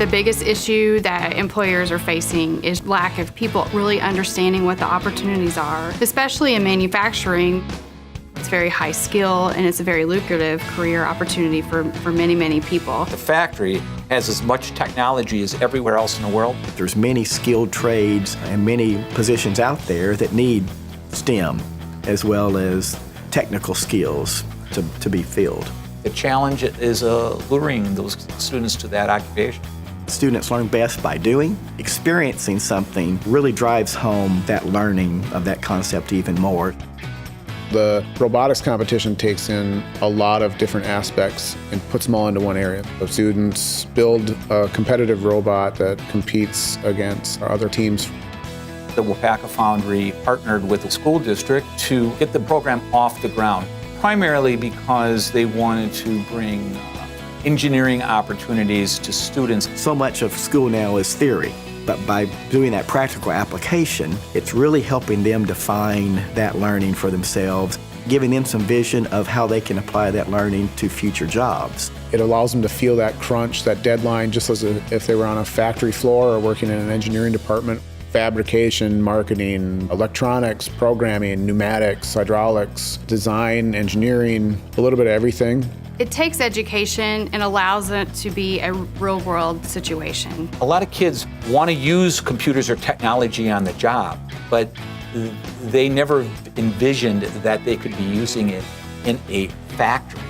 The biggest issue that employers are facing is lack of people really understanding what the opportunities are, especially in manufacturing. It's very high skill and it's a very lucrative career opportunity for many, many people. The factory has as much technology as everywhere else in the world. There's many skilled trades and many positions out there that need STEM as well as technical skills to be filled. The challenge is luring those students to that occupation. Students learn best by doing. Experiencing something really drives home that learning of that concept even more. The robotics competition takes in a lot of different aspects and puts them all into one area. The students build a competitive robot that competes against other teams. The Waupaca Foundry partnered with the school district to get the program off the ground, primarily because they wanted to bring engineering opportunities to students. So much of school now is theory, but by doing that practical application, it's really helping them define that learning for themselves, giving them some vision of how they can apply that learning to future jobs. It allows them to feel that crunch, that deadline, just as if they were on a factory floor or working in an engineering department. Fabrication, marketing, electronics, programming, pneumatics, hydraulics, design, engineering, a little bit of everything. It takes education and allows it to be a real-world situation. A lot of kids want to use computers or technology on the job, but they never envisioned that they could be using it in a factory.